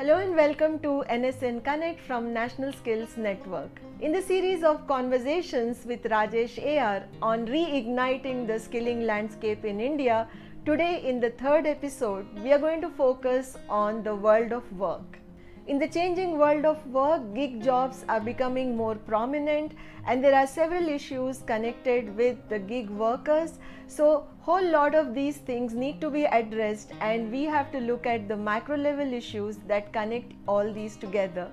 Hello and welcome to NSN Connect from National Skills Network. In the series of conversations with Rajesh A R on reigniting the skilling landscape in India, today in the third episode, we are going to focus on the world of work. In the changing world of work, gig jobs are becoming more prominent and there are several issues connected with the gig workers. So, whole lot of these things need to be addressed and we have to look at the macro level issues that connect all these together.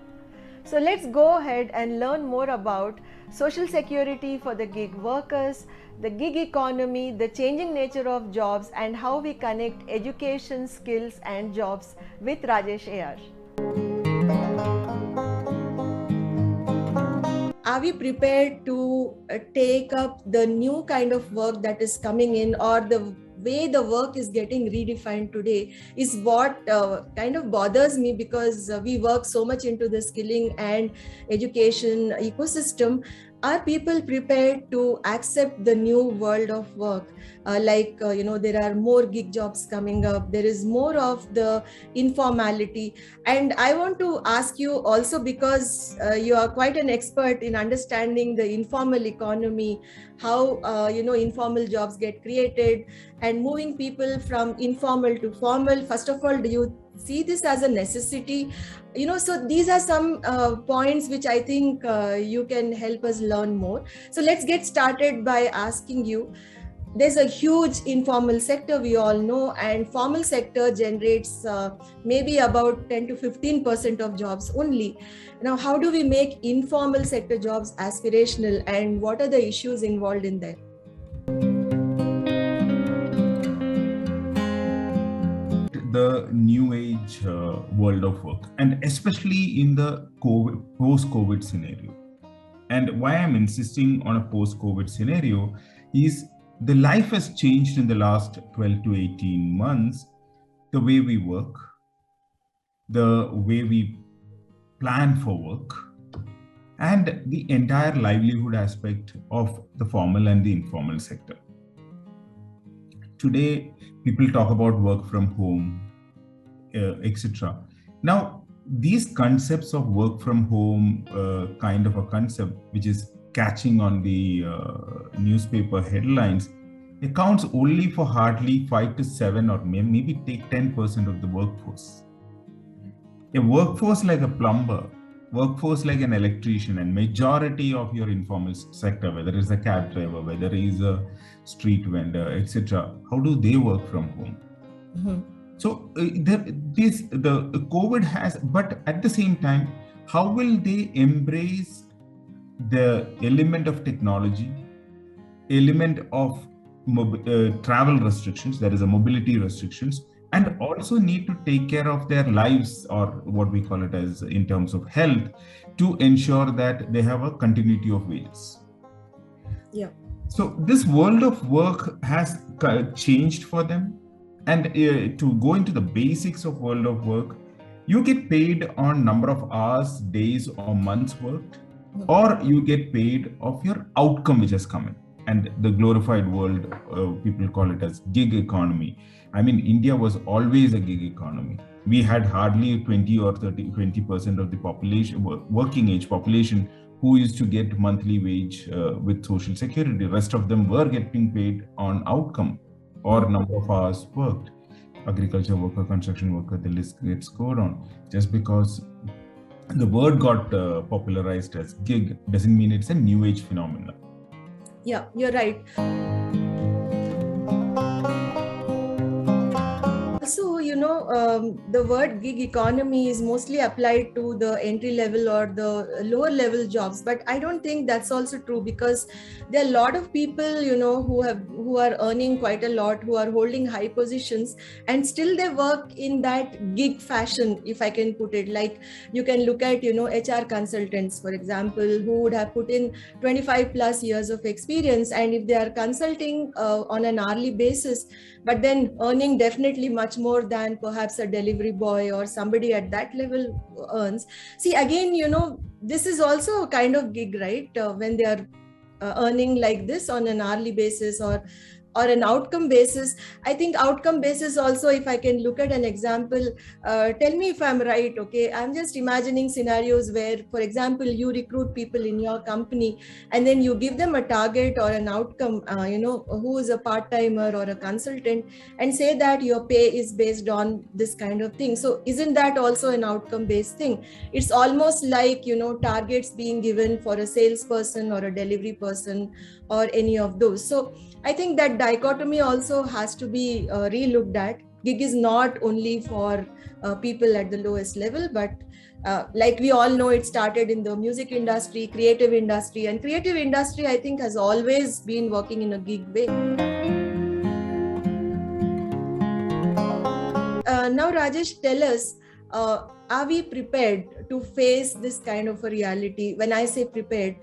So let's go ahead and learn more about social security for the gig workers, the gig economy, the changing nature of jobs and how we connect education, skills and jobs with Rajesh A R. Are we prepared to take up the new kind of work that is coming in, or the way the work is getting redefined today is what kind of bothers me, because we work so much into the skilling and education ecosystem. Are people prepared to accept the new world of work? There are more gig jobs coming up. There is more of the informality. And I want to ask you also, because you are quite an expert in understanding the informal economy, how informal jobs get created and moving people from informal to formal. First of all, do you see this as a necessity? So these are some points which I think you can help us learn more. So let's get started by asking you, there's a huge informal sector, we all know, and formal sector generates maybe about 10 to 15% of jobs only. Now, how do we make informal sector jobs aspirational, and what are the issues involved in that? The new age world of work, and especially in the post-COVID scenario. And why I'm insisting on a post-COVID scenario is the life has changed in the last 12 to 18 months. The way we work, the way we plan for work, and the entire livelihood aspect of the formal and the informal sector. Today, people talk about work from home, etc. Now, these concepts of work from home, kind of a concept which is catching on the newspaper headlines, accounts only for hardly 5 to 7 or maybe take 10% of the workforce. A workforce like a plumber, workforce like an electrician, and majority of your informal sector, whether it's a cab driver, whether it's a street vendor, etc., how do they work from home? Mm-hmm. So the COVID has, but at the same time, how will they embrace the element of technology, element of travel restrictions, there is a mobility restrictions, and also need to take care of their lives, or what we call it as in terms of health, to ensure that they have a continuity of wages. Yeah. So this world of work has changed for them. And to go into the basics of world of work, you get paid on number of hours, days, or months worked, or you get paid of your outcome which has come in. And the glorified world, people call it as gig economy. I mean, India was always a gig economy. We had hardly 20 or 20% of the population, working age population, who used to get monthly wage with social security. The rest of them were getting paid on outcome or number of hours worked. Agriculture worker, construction worker, the list gets go on. Just because the word got popularized as gig doesn't mean it's a new age phenomenon. Yeah, you're right. Also, the word gig economy is mostly applied to the entry level or the lower level jobs, but I don't think that's also true, because there are a lot of people, who are earning quite a lot, who are holding high positions, and still they work in that gig fashion, if I can put it. Like, you can look at, HR consultants, for example, who would have put in 25 plus years of experience, and if they are consulting on an hourly basis, but then earning definitely much more than perhaps a delivery boy or somebody at that level earns. See, again, this is also a kind of gig, right? When they are earning like this on an hourly basis, or or an outcome basis. I think outcome basis also, if I can look at an example, tell me if I'm right. Okay, I'm just imagining scenarios where, for example, you recruit people in your company and then you give them a target or an outcome, who is a part-timer or a consultant, and say that your pay is based on this kind of thing. So isn't that also an outcome based thing? It's almost like, targets being given for a salesperson or a delivery person or any of those. So I think that dichotomy also has to be re-looked at. Gig is not only for people at the lowest level, but like we all know, it started in the music industry, creative industry, and creative industry, I think, has always been working in a gig way. Now, Rajesh, tell us, are we prepared to face this kind of a reality? When I say prepared,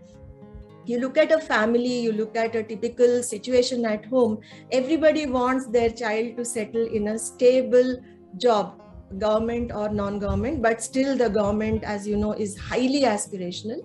you look at a family, you look at a typical situation at home, everybody wants their child to settle in a stable job, government or non-government, but still the government, as you know, is highly aspirational.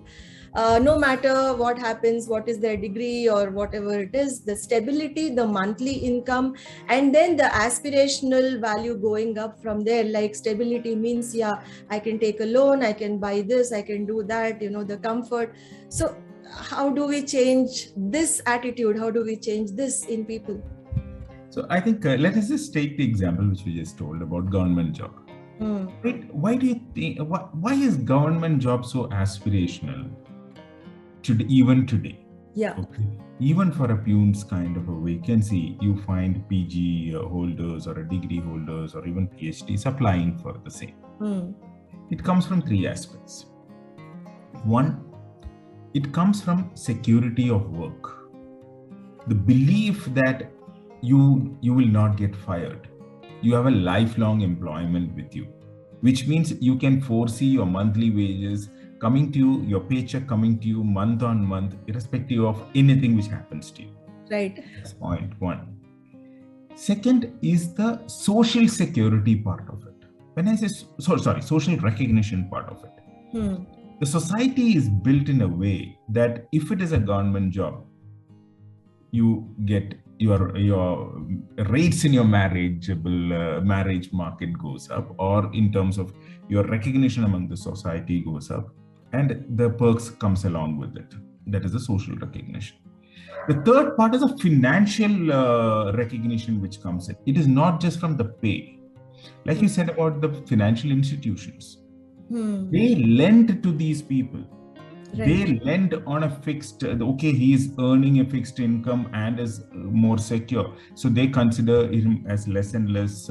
No matter what happens, what is their degree or whatever it is, the stability, the monthly income, and then the aspirational value going up from there. Like stability means, yeah, I can take a loan, I can buy this, I can do that, the comfort. So how do we change this attitude? How do we change this in people? So I think let us just take the example which we just told about government job. Why do you think, why is government job so aspirational even today? Yeah. Okay. Even for a peon's kind of a vacancy, you find PG holders or a degree holders or even PhDs applying for the same. It comes from three aspects. One, it comes from security of work. The belief that you will not get fired. You have a lifelong employment with you, which means you can foresee your monthly wages coming to you, your paycheck coming to you month on month, irrespective of anything which happens to you. Right. That's point one. Second is the social security part of it. When I say, social recognition part of it. The society is built in a way that if it is a government job, you get your rates in your marriage market goes up, or in terms of your recognition among the society goes up, and the perks comes along with it. That is the social recognition. The third part is a financial recognition which comes in. It is not just from the pay. Like you said about the financial institutions. They lend to these people. Right. They lend on a fixed, okay, he is earning a fixed income and is more secure. So they consider him as less and less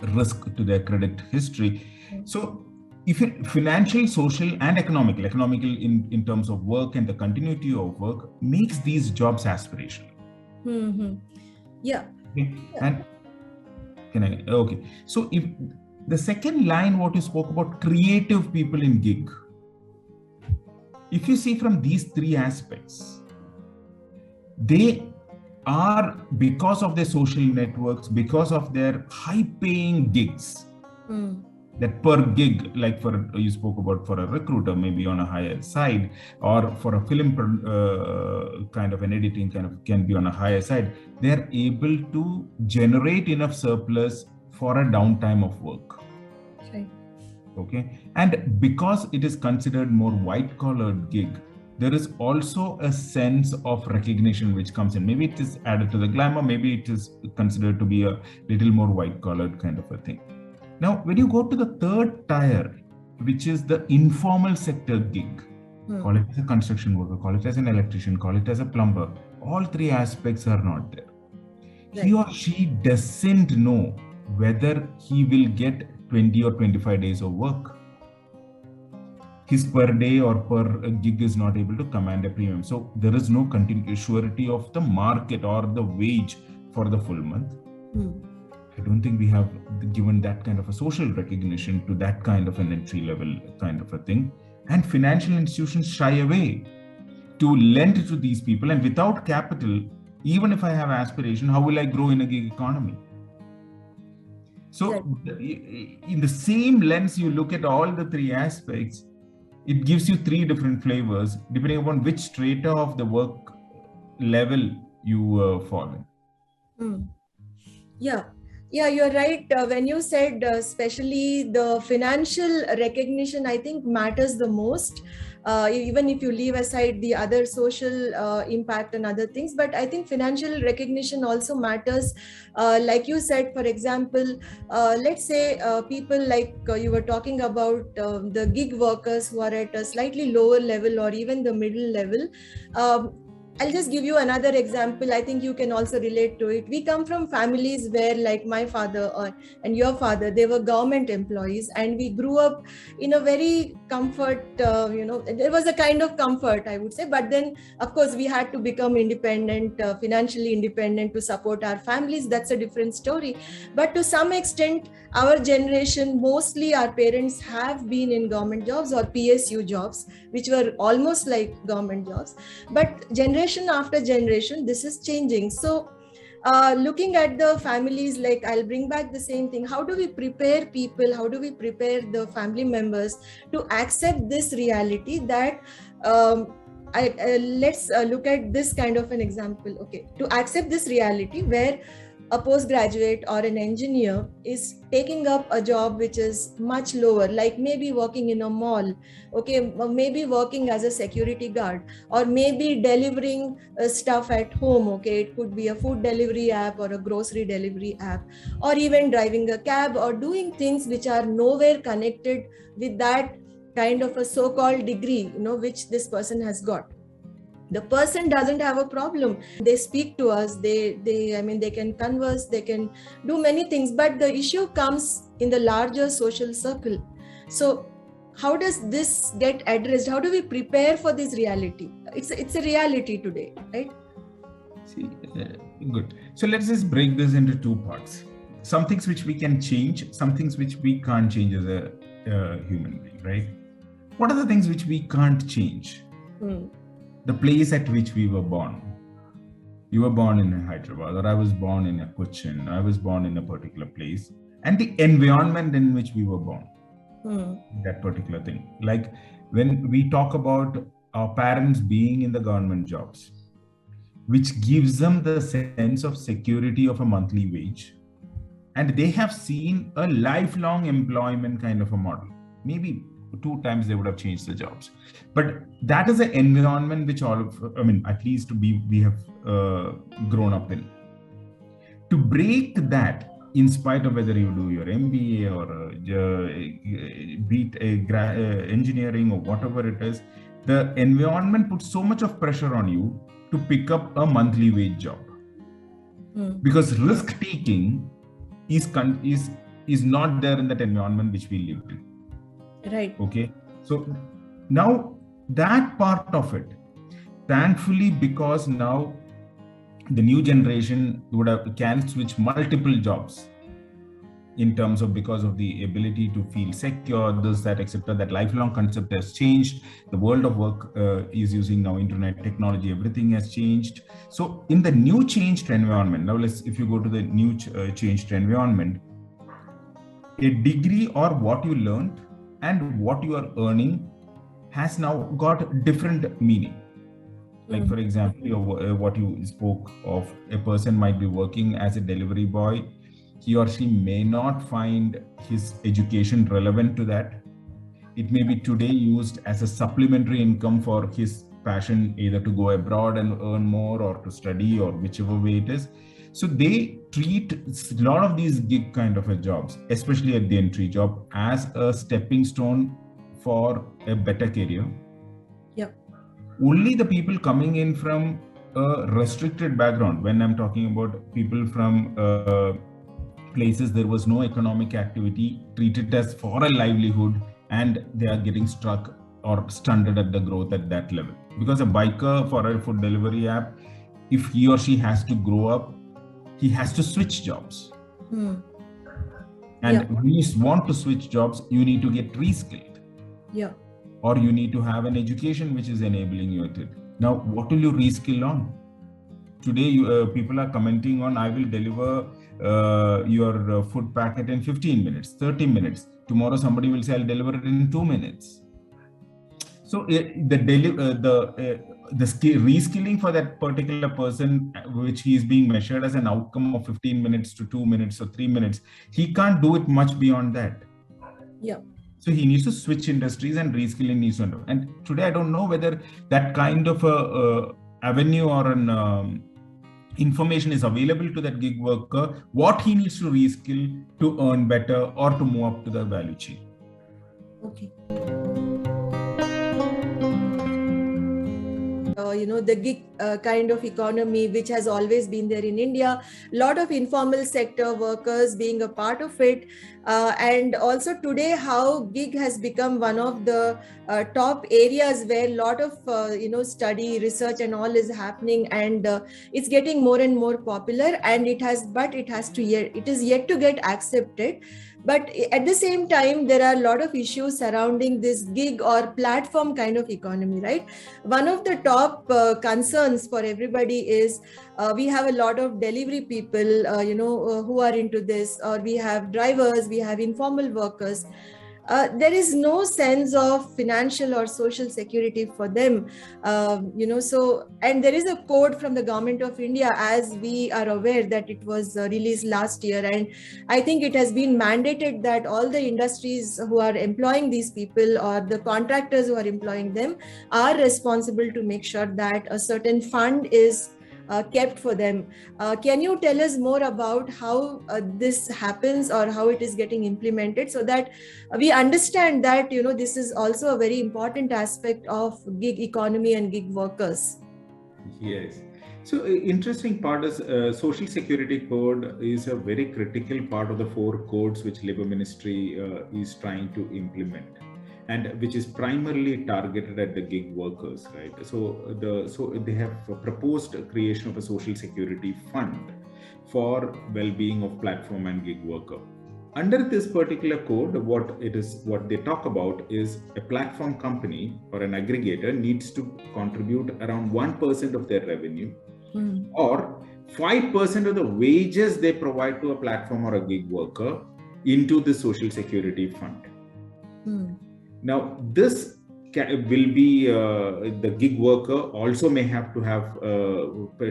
risk to their credit history. So if it financial, social and economical in terms of work and the continuity of work makes these jobs aspirational. Yeah. Okay. And okay. So if the second line, what you spoke about, creative people in gig. If you see from these three aspects, they are, because of their social networks, because of their high paying gigs, that per gig, like you spoke about for a recruiter, maybe on a higher side, or for a film kind of an editing can be on a higher side, they're able to generate enough surplus for a downtime of work. Right. Okay. And because it is considered more white-collared gig, there is also a sense of recognition which comes in. Maybe it is added to the glamour, maybe it is considered to be a little more white-collared kind of a thing. Now, when you go to the third tier, which is the informal sector gig, call it as a construction worker, call it as an electrician, call it as a plumber, all three aspects are not there. Right. He or she doesn't know whether he will get 20 or 25 days of work. His per day or per gig is not able to command a premium. So there is no continuous surety of the market or the wage for the full month. I don't think we have given that kind of a social recognition to that kind of an entry level kind of a thing. And financial institutions shy away to lend to these people. And without capital, even if I have aspiration, how will I grow in a gig economy? So in the same lens, you look at all the three aspects, it gives you three different flavors depending upon which strata of the work level you fall in. Hmm. Yeah, yeah, you're right. When you said, especially the financial recognition, I think matters the most. Even if you leave aside the other social impact and other things, but I think financial recognition also matters. Like you said, for example, let's say people like you were talking about the gig workers who are at a slightly lower level or even the middle level. Um, I'll just give you another example. I think you can also relate to it. We come from families where, like my father and your father, they were government employees, and we grew up in a very comfort. There was a kind of comfort, I would say. But then, of course, we had to become independent, financially independent, to support our families. That's a different story. But to some extent, our generation, mostly our parents have been in government jobs or PSU jobs, which were almost like government jobs. But generation after generation, this is changing. So looking at the families, like I'll bring back the same thing. How do we prepare people, how do we prepare the family members to accept this reality that let's look at this kind of an example. Okay, to accept this reality where a postgraduate or an engineer is taking up a job which is much lower, like maybe working in a mall, okay, maybe working as a security guard, or maybe delivering stuff at home. Okay, it could be a food delivery app or a grocery delivery app, or even driving a cab, or doing things which are nowhere connected with that kind of a so-called degree, which this person has got. The person doesn't have a problem. They speak to us, they can converse, they can do many things, but the issue comes in the larger social circle. So how does this get addressed? How do we prepare for this reality? It's a reality today, right? See, good. So let's just break this into two parts. Some things which we can change, some things which we can't change as a human being, right? What are the things which we can't change? The place at which we were born. You were born in Hyderabad, or I was born in a Cochin, I was born in a particular place, and the environment in which we were born. That particular thing. Like when we talk about our parents being in the government jobs, which gives them the sense of security of a monthly wage, and they have seen a lifelong employment kind of a model. Maybe 2 times they would have changed the jobs, but that is an environment which at least we have grown up in. To break that, in spite of whether you do your MBA or engineering or whatever it is, the environment puts so much of pressure on you to pick up a monthly wage job, because risk taking is not there in that environment which we live in. Right. Okay. So now that part of it, thankfully, because now the new generation can switch multiple jobs in terms of, because of the ability to feel secure, this, that, etc. That lifelong concept has changed. The world of work is using now internet technology. Everything has changed. So in the new changed environment, now if you go to the new changed environment, a degree or what you learned and what you are earning has now got different meaning. Like, for example, what you spoke of, a person might be working as a delivery boy. He or she may not find his education relevant to that. It may be today used as a supplementary income for his passion, either to go abroad and earn more or to study, or whichever way it is. So they treat a lot of these gig kind of a jobs, especially at the entry job, as a stepping stone for a better career. Yep. Only the people coming in from a restricted background, when I'm talking about people from places there was no economic activity, treated as for a livelihood, and they are getting struck or stunted at the growth at that level. Because a biker for a food delivery app, if he or she has to grow up, he has to switch jobs. And when you want to switch jobs, you need to get reskilled. Yeah. Or you need to have an education which is enabling you to. Now, what will you reskill on? Today, people are commenting on, I will deliver your food packet in 15 minutes, 30 minutes. Tomorrow, somebody will say, I'll deliver it in 2 minutes. So the reskilling for that particular person, which he is being measured as an outcome of 15 minutes to 2 minutes or 3 minutes, he can't do it much beyond that. Yeah. So he needs to switch industries and reskilling needs to happen. And today, I don't know whether that kind of a avenue or an information is available to that gig worker, what he needs to reskill to earn better or to move up to the value chain. Okay. The gig kind of economy, which has always been there in India, a lot of informal sector workers being a part of it. And also today, how gig has become one of the top areas where a lot of, study, research and all is happening. And it's getting more and more popular, and it is yet to get accepted. But at the same time, there are a lot of issues surrounding this gig or platform kind of economy, right? One of the top concerns for everybody is we have a lot of delivery people, who are into this, or we have drivers, we have informal workers. There is no sense of financial or social security for them, and there is a code from the government of India, as we are aware, that it was released last year, and I think it has been mandated that all the industries who are employing these people or the contractors who are employing them are responsible to make sure that a certain fund is kept for them. Can you tell us more about how this happens or how it is getting implemented, so that we understand that this is also a very important aspect of gig economy and gig workers? Yes. So interesting part is Social Security Code is a very critical part of the 4 codes which Labour Ministry is trying to implement, and which is primarily targeted at the gig workers, right? So they have proposed a creation of a social security fund for well-being of platform and gig worker. Under this particular code, what they talk about is a platform company or an aggregator needs to contribute around 1% of their revenue or 5% of the wages they provide to a platform or a gig worker into the social security fund. Now, this will be the gig worker also may have to have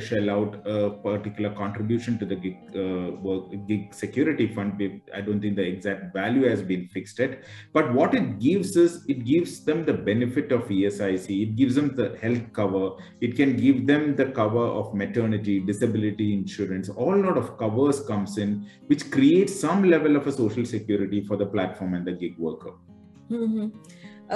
shell out a particular contribution to the gig security fund. I don't think the exact value has been fixed yet, but what it gives is, it gives them the benefit of ESIC, it gives them the health cover, it can give them the cover of maternity, disability insurance, all lot of covers comes in, which creates some level of a social security for the platform and the gig worker.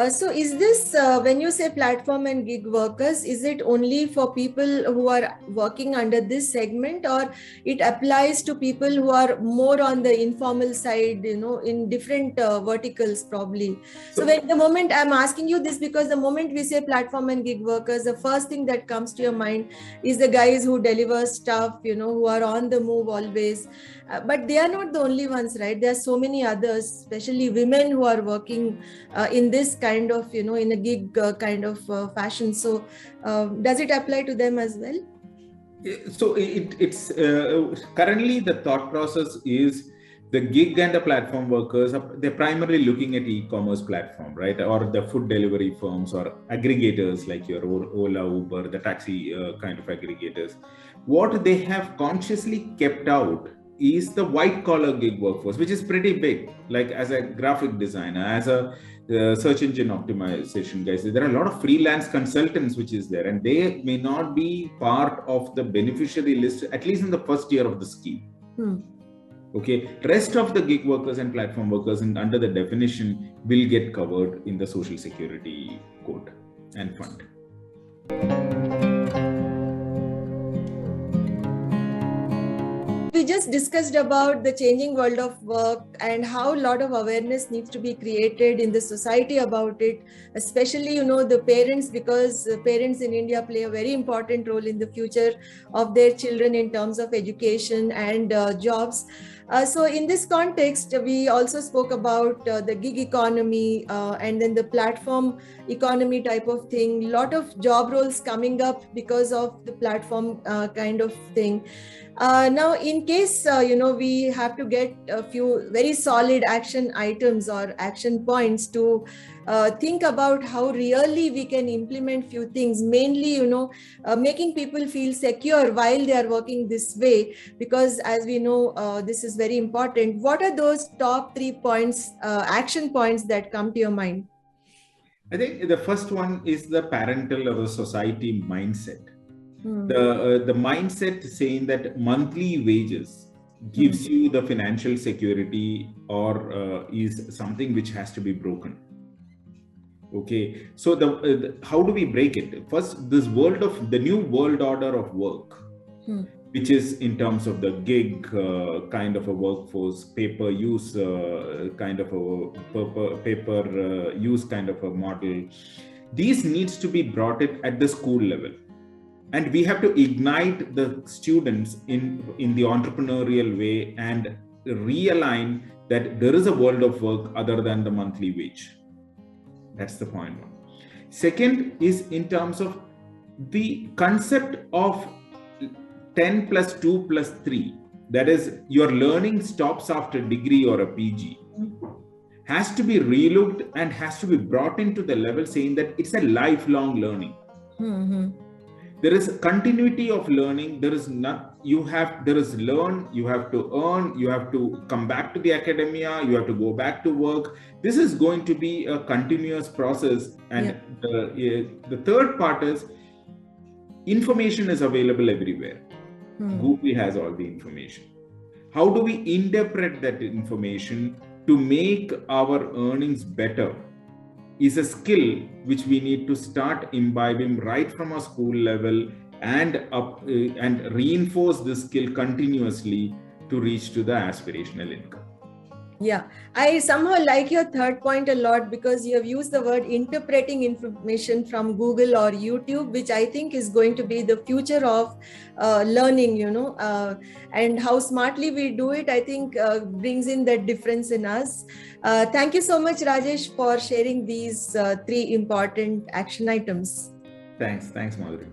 So is this, when you say platform and gig workers, is it only for people who are working under this segment, or it applies to people who are more on the informal side, in different verticals probably? So when the moment I'm asking you this, because the moment we say platform and gig workers, the first thing that comes to your mind is the guys who deliver stuff, who are on the move always. But they are not the only ones, right? There are so many others, especially women who are working in this kind of, in a gig kind of fashion. So does it apply to them as well? So it's currently the thought process is the gig and the platform workers, they're primarily looking at e-commerce platform, right? Or the food delivery firms or aggregators like your Ola, Uber, the taxi kind of aggregators. What they have consciously kept out is the white collar gig workforce, which is pretty big, like as a graphic designer, as a search engine optimization guys. There are a lot of freelance consultants which is there, and they may not be part of the beneficiary list, at least in the first year of the scheme. Okay, rest of the gig workers and platform workers under the definition will get covered in the social security code and fund. We just discussed about the changing world of work and how a lot of awareness needs to be created in the society about it, especially, the parents, because parents in India play a very important role in the future of their children in terms of education and jobs. So in this context, we also spoke about the gig economy and then the platform economy type of thing, a lot of job roles coming up because of the platform kind of thing. Now, in case, we have to get a few very solid action items or action points to think about how really we can implement few things, mainly, making people feel secure while they are working this way, because as we know, this is very important. What are those top 3 points, action points that come to your mind? I think the first one is the parental or the society mindset. Hmm. The mindset saying that monthly wages gives you the financial security, or is something which has to be broken. Okay, so the how do we break it? First, this world of the new world order of work, which is in terms of the gig kind of a workforce, paper use kind of a paper use kind of a model. These needs to be brought it at the school level, and we have to ignite the students in the entrepreneurial way and realign that there is a world of work other than the monthly wage. That's the point one. Second is in terms of the concept of 10 plus 2 plus 3, that is your learning stops after degree or a PG, has to be relooked and has to be brought into the level saying that it's a lifelong learning. There is continuity of learning. There is learn, you have to earn, you have to come back to the academia, you have to go back to work. This is going to be a continuous process. And the third part is information is available everywhere. Google has all the information. How do we interpret that information to make our earnings better is a skill which we need to start imbibing right from our school level, and reinforce this skill continuously to reach to the aspirational income. Yeah, I somehow like your third point a lot, because you have used the word interpreting information from Google or YouTube, which I think is going to be the future of learning, and how smartly we do it, I think brings in that difference in us. Thank you so much, Rajesh, for sharing these 3 important action items. Thanks, Madhuri.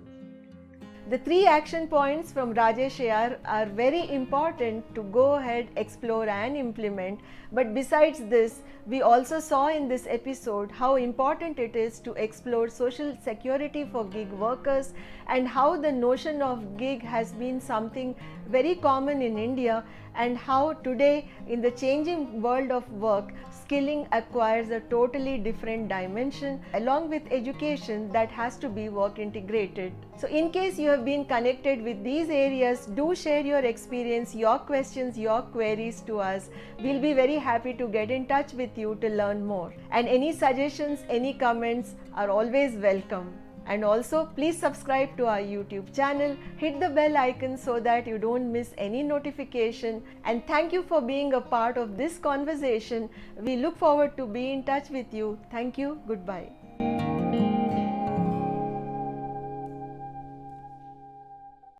The 3 action points from Rajesh A R are very important to go ahead, explore and implement. But besides this, we also saw in this episode how important it is to explore social security for gig workers, and how the notion of gig has been something very common in India, and how today in the changing world of work, skilling acquires a totally different dimension along with education that has to be work integrated. So in case you have been connected with these areas, do share your experience, your questions, your queries to us. We'll be very happy to get in touch with you to learn more. And any suggestions, any comments are always welcome. And also, please subscribe to our YouTube channel, hit the bell icon so that you don't miss any notification. And thank you for being a part of this conversation. We look forward to be in touch with you. Thank you. Goodbye.